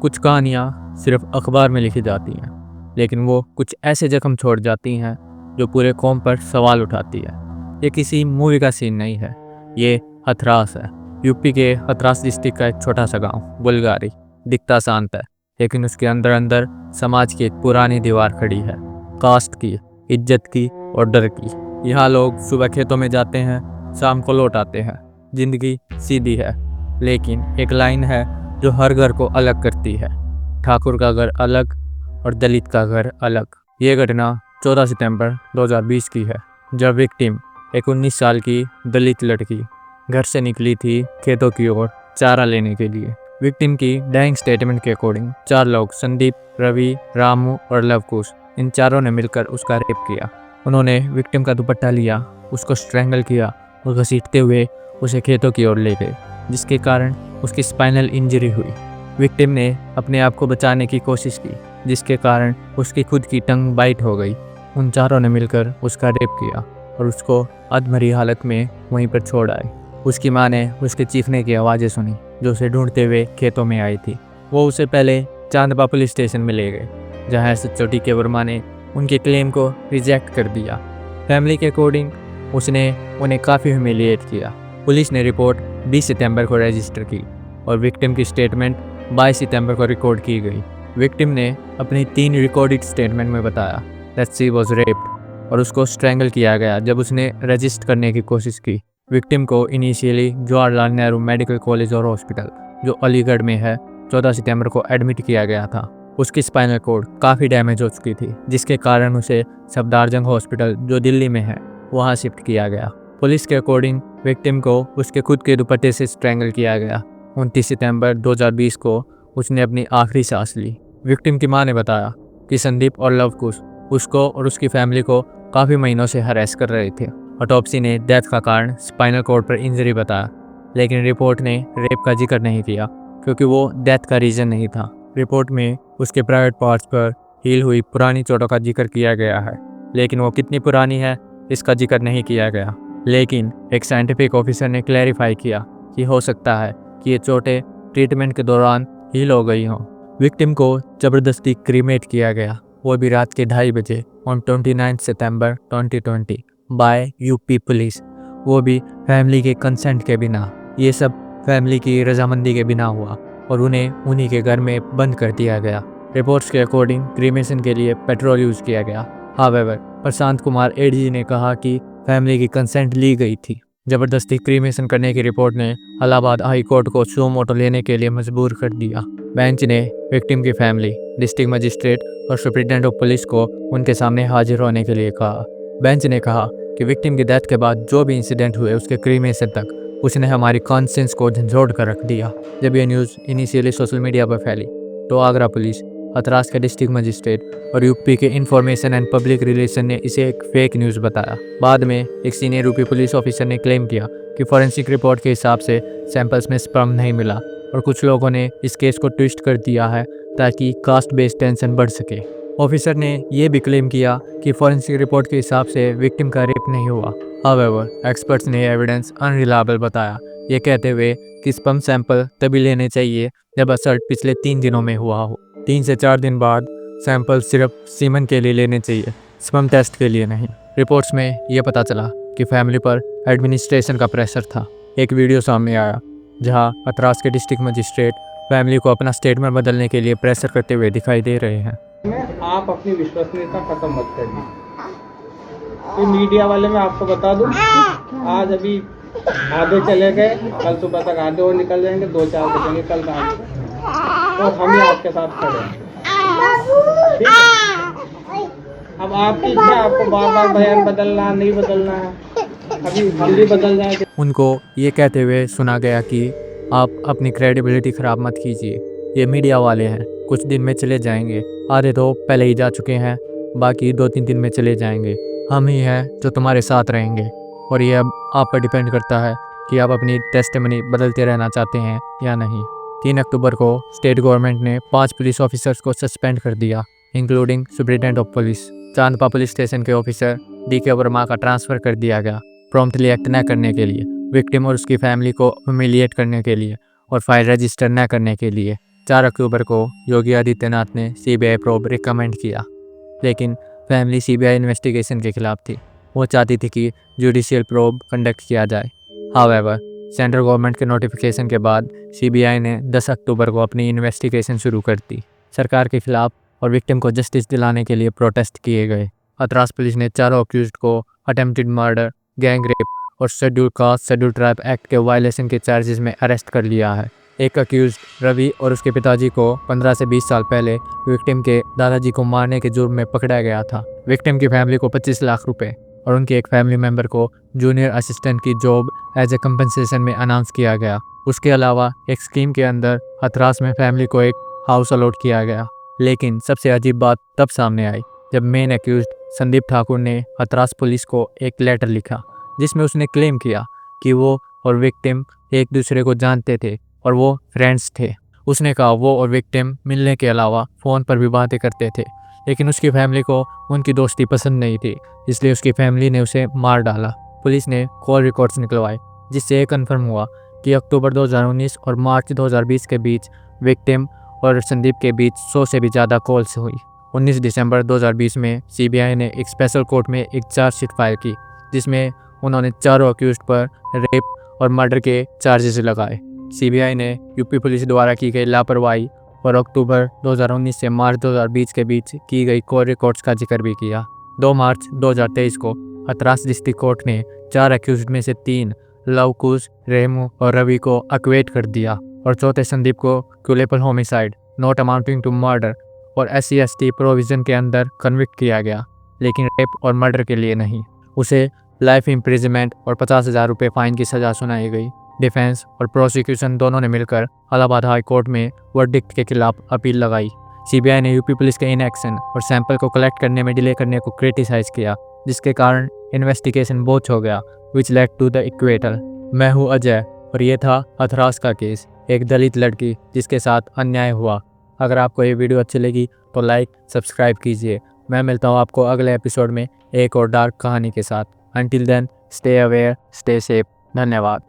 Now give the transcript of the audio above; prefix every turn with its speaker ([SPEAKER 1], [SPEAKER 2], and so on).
[SPEAKER 1] कुछ कहानियाँ सिर्फ अखबार में लिखी जाती हैं, लेकिन वो कुछ ऐसे जख्म छोड़ जाती हैं जो पूरे कौम पर सवाल उठाती है। ये किसी मूवी का सीन नहीं है, ये हथरास है। यूपी के हथरास डिस्ट्रिक्ट का एक छोटा सा गांव बुल्गारी दिखता शांत है, लेकिन उसके अंदर अंदर समाज की एक पुरानी दीवार खड़ी है, कास्ट की, इज्जत की और डर की। यहाँ लोग सुबह खेतों में जाते हैं, शाम को लौट आते हैं। जिंदगी सीधी है, लेकिन एक लाइन है जो हर घर को अलग करती है। ठाकुर का घर अलग और दलित का घर अलग। ये घटना 14 सितंबर 2020 की है, जब विक्टिम एक 19 साल की दलित लड़की घर से निकली थी खेतों की ओर चारा लेने के लिए। विक्टिम की डाइंग स्टेटमेंट के अकॉर्डिंग 4 लोग संदीप, रवि, रामू और लवकुश, इन चारों ने मिलकर उसका रेप किया। उन्होंने विक्टिम का दुपट्टा लिया, उसको स्ट्रैंगल किया और घसीटते हुए उसे खेतों की ओर ले गए, जिसके कारण उसकी स्पाइनल इंजरी हुई। विक्टिम ने अपने आप को बचाने की कोशिश की, जिसके कारण उसकी खुद की टंग बाइट हो गई। उन चारों ने मिलकर उसका रेप किया और उसको अधमरी हालत में वहीं पर छोड़ आए। उसकी मां ने उसके चीखने की आवाज़ें सुनी, जो उसे ढूंढते हुए खेतों में आई थी। वो उसे पहले चांदपा पुलिस स्टेशन में ले गए, जहाँ एसएचओ टी.के. वर्मा ने उनके क्लेम को रिजेक्ट कर दिया। फैमिली के अकॉर्डिंग उसने उन्हें काफ़ी ह्यूमिलिएट किया। पुलिस ने रिपोर्ट 20 सितंबर को रजिस्टर की और विक्टिम की स्टेटमेंट 22 सितंबर को रिकॉर्ड की गई। विक्टिम ने अपनी 3 रिकॉर्डेड स्टेटमेंट में बताया दैट शी वाज रेप्ड और उसको स्ट्रैंगल किया गया जब उसने रजिस्ट करने की कोशिश की। विक्टिम को initially Jawaharlal Nehru medical college और हॉस्पिटल, जो अलीगढ़ में है, 14 सितंबर को एडमिट किया गया था। उसकी स्पाइनल कॉर्ड काफ़ी डैमेज हो चुकी थी, जिसके कारण उसे सफदरजंग हॉस्पिटल, जो दिल्ली में है, वहाँ शिफ्ट किया गया। पुलिस के अकॉर्डिंग विक्टिम को उसके खुद के दुपट्टे से स्ट्रैंगल किया गया। 29 सितंबर 2020 को उसने अपनी आखिरी सांस ली। विक्टिम की मां ने बताया कि संदीप और लवकुश उसको और उसकी फैमिली को काफ़ी महीनों से हरेस कर रहे थे। ऑटोप्सी ने डेथ का कारण स्पाइनल कॉर्ड पर इंजरी बताया, लेकिन रिपोर्ट ने रेप का जिक्र नहीं किया, क्योंकि वो डेथ का रीज़न नहीं था। रिपोर्ट में उसके प्राइवेट पार्ट्स पर हील हुई पुरानी चोटों का जिक्र किया गया है, लेकिन वो कितनी पुरानी है इसका जिक्र नहीं किया गया। लेकिन एक साइंटिफिक ऑफिसर ने क्लैरिफाई किया कि हो सकता है कि ये चोटें ट्रीटमेंट के दौरान हील हो गई हों। विक्टिम को ज़बरदस्ती क्रीमेट किया गया, वो भी रात के 2:30 बजे on 29 September 2020 bye UP police, वो भी फैमिली के कंसेंट के बिना। ये सब फैमिली की रजामंदी के बिना हुआ और उन्हें उन्हीं के घर में बंद कर दिया गया। रिपोर्ट्स के अकॉर्डिंग क्रीमेशन के लिए पेट्रोल यूज़ किया गया। हावेवर प्रशांत कुमार एडीजी ने कहा कि फैमिली की कंसेंट ली गई थी। ज़बरदस्ती क्रीमेशन करने की रिपोर्ट ने इलाहाबाद हाई कोर्ट को सो मोटो लेने के लिए मजबूर कर दिया। बेंच ने विक्टिम की फैमिली, डिस्ट्रिक्ट मजिस्ट्रेट और सुप्रिटेंडेंट ऑफ पुलिस को उनके सामने हाजिर होने के लिए कहा। बेंच ने कहा कि विक्टिम की डेथ के बाद जो भी इंसिडेंट हुए उसके क्रीमेशन तक उसने हमारी कॉन्शियंस को झंझोड़ कर रख दिया। जब यह न्यूज़ इनिशियली सोशल मीडिया पर फैली तो आगरा पुलिस, हथरास के डिस्ट्रिक्ट मजिस्ट्रेट और यूपी के इंफॉर्मेशन एंड पब्लिक रिलेशन ने इसे एक फेक न्यूज़ बताया। बाद में एक सीनियर यूपी पुलिस ऑफिसर ने क्लेम किया कि फॉरेंसिक रिपोर्ट के हिसाब से सैंपल्स में स्पर्म नहीं मिला और कुछ लोगों ने इस केस को ट्विस्ट कर दिया है ताकि कास्ट बेस्ड टेंशन बढ़ सके। ऑफिसर ने यह भी क्लेम किया कि फॉरेंसिक रिपोर्ट के हिसाब से विक्टिम का रेप नहीं हुआ। हावेवर एक्सपर्ट्स ने एविडेंस अनरिलायबल बताया, ये कहते हुए कि स्पर्म सैंपल तभी लेने चाहिए जब असल्ट पिछले 3 दिनों में हुआ हो। 3 से 4 दिन बाद सैंपल सिर्फ सीमन के लिए लेने चाहिए, स्पर्म टेस्ट के लिए नहीं। रिपोर्ट्स में यह पता चला कि फैमिली पर एडमिनिस्ट्रेशन का प्रेशर था। एक वीडियो सामने आया जहां हथरास के डिस्ट्रिक्ट मजिस्ट्रेट फैमिली को अपना स्टेटमेंट बदलने के लिए प्रेशर करते हुए दिखाई दे रहे हैं।
[SPEAKER 2] आप अपनी विश्वसनीयता खत्म मत करिए। तो मीडिया वाले मैं आपको बता दूं, आज अभी आधे चले गए, कल सुबह तक आधे और निकल जाएंगे, 2-4 बजेंगे कल रात को, और हम ही आपके साथ खड़े हैं। ठीक है? अब आपकी इच्छा, आपको बार बार बयान बदलना नहीं बदलना है, अभी हम भी बदल जाएंगे।
[SPEAKER 1] उनको ये कहते हुए सुना गया कि आप अपनी क्रेडिबिलिटी ख़राब मत कीजिए, ये मीडिया वाले हैं, कुछ दिन में चले जाएंगे, आधे तो पहले ही जा चुके हैं, बाकी 2-3 दिन में चले जाएंगे, हम ही हैं जो तुम्हारे साथ रहेंगे। और ये अब आप पर डिपेंड करता है कि आप अपनी टेस्टिमनी बदलते रहना चाहते हैं या नहीं। 3 अक्टूबर को स्टेट गवर्नमेंट ने 5 पुलिस ऑफिसर्स को सस्पेंड कर दिया, including superintendent of police. Chandpa police station के ऑफिसर डी.के. वर्मा का ट्रांसफ़र कर दिया गया, प्रॉम्प्टली एक्ट न करने के लिए, विक्टिम और उसकी फैमिली को ह्यूमिलिएट करने के लिए और फाइल रजिस्टर न करने के लिए। 4 अक्टूबर को योगी आदित्यनाथ ने सीबीआई प्रोब रिकमेंड किया, लेकिन फैमिली सीबीआई इन्वेस्टिगेशन के खिलाफ थी। वो चाहती थी कि जुडिशियल प्रोब कंडक्ट किया जाए। हाउएवर, सेंट्रल गवर्नमेंट के नोटिफिकेशन के बाद सीबीआई ने 10 अक्टूबर को अपनी इन्वेस्टिगेशन शुरू कर दी। सरकार के खिलाफ और विक्टिम को जस्टिस दिलाने के लिए प्रोटेस्ट किए गए। हथरास पुलिस ने चारों अक्यूज्ड को अटेम्प्टेड मर्डर, गैंग रेप और schedule caste schedule tribe act के वायलेशन के चार्जेस में अरेस्ट कर लिया है। एक अक्यूज्ड रवि और उसके पिताजी को 15 से 20 साल पहले विक्टिम के दादाजी को मारने के जुर्म में पकड़ा गया था। विक्टिम की फैमिली को 25 लाख रुपए और उनके एक फैमिली मेंबर को जूनियर असिस्टेंट की जॉब एज ए कंपनसेशन में अनाउंस किया गया। उसके अलावा एक स्कीम के अंदर हथरास में फैमिली को एक हाउस अलॉट किया गया। लेकिन सबसे अजीब बात तब सामने आई जब मेन एक्यूज्ड संदीप ठाकुर ने हथरास पुलिस को एक लेटर लिखा, जिसमें उसने क्लेम किया कि वो और विक्टिम एक दूसरे को जानते थे और वो फ्रेंड्स थे। उसने कहा वो और विक्टिम मिलने के अलावा फ़ोन पर भी बातें करते थे, लेकिन उसकी फैमिली को उनकी दोस्ती पसंद नहीं थी, इसलिए उसकी फैमिली ने उसे मार डाला। पुलिस ने कॉल रिकॉर्ड्स निकलवाए, जिससे ये कन्फर्म हुआ कि अक्टूबर 2019 और मार्च 2020 के बीच विक्टिम और संदीप के बीच 100 से भी ज़्यादा कॉल्स हुई। 19 दिसंबर 2020 में सीबीआई ने एक स्पेशल कोर्ट में एक चार्जशीट फाइल की, जिसमें उन्होंने चारों अक्यूज्ड पर रेप और मर्डर के चार्जेस लगाए। सीबीआई ने यूपी पुलिस द्वारा की गई लापरवाही और अक्टूबर 2019 से मार्च 2020 के बीच की गई कॉल रिकॉर्ड्स का जिक्र भी किया। 2 मार्च 2023 को हथरास डिस्ट्रिक्ट कोर्ट ने 4 अक्यूज्ड में से 3 लवकुश, रेमू और रवि को अक्वेट कर दिया और चौथे संदीप को culpable homicide not amounting to murder और SC/ST प्रोविजन के अंदर कन्विक्ट किया गया, लेकिन रेप और मर्डर के लिए नहीं। उसे लाइफ इम्प्रिजनमेंट और 50,000 रुपये फाइन की सज़ा सुनाई गई। डिफेंस और प्रोसिक्यूशन दोनों ने मिलकर इलाहाबाद हाई कोर्ट में वर्डिक्ट के खिलाफ अपील लगाई। सीबीआई ने यूपी पुलिस के इनएक्शन और सैंपल को कलेक्ट करने में डिले करने को क्रिटिसाइज किया, जिसके कारण इन्वेस्टिगेशन बोझ हो गया, विच लेड टू द इक्वेटल। मैं हूँ अजय और ये था हथरास का केस, एक दलित लड़की जिसके साथ अन्याय हुआ। अगर आपको ये वीडियो अच्छी लगी तो लाइक सब्सक्राइब कीजिए। मैं मिलता हूँ आपको अगले एपिसोड में एक और डार्क कहानी के साथ। Until then, stay aware, stay safe. धन्यवाद।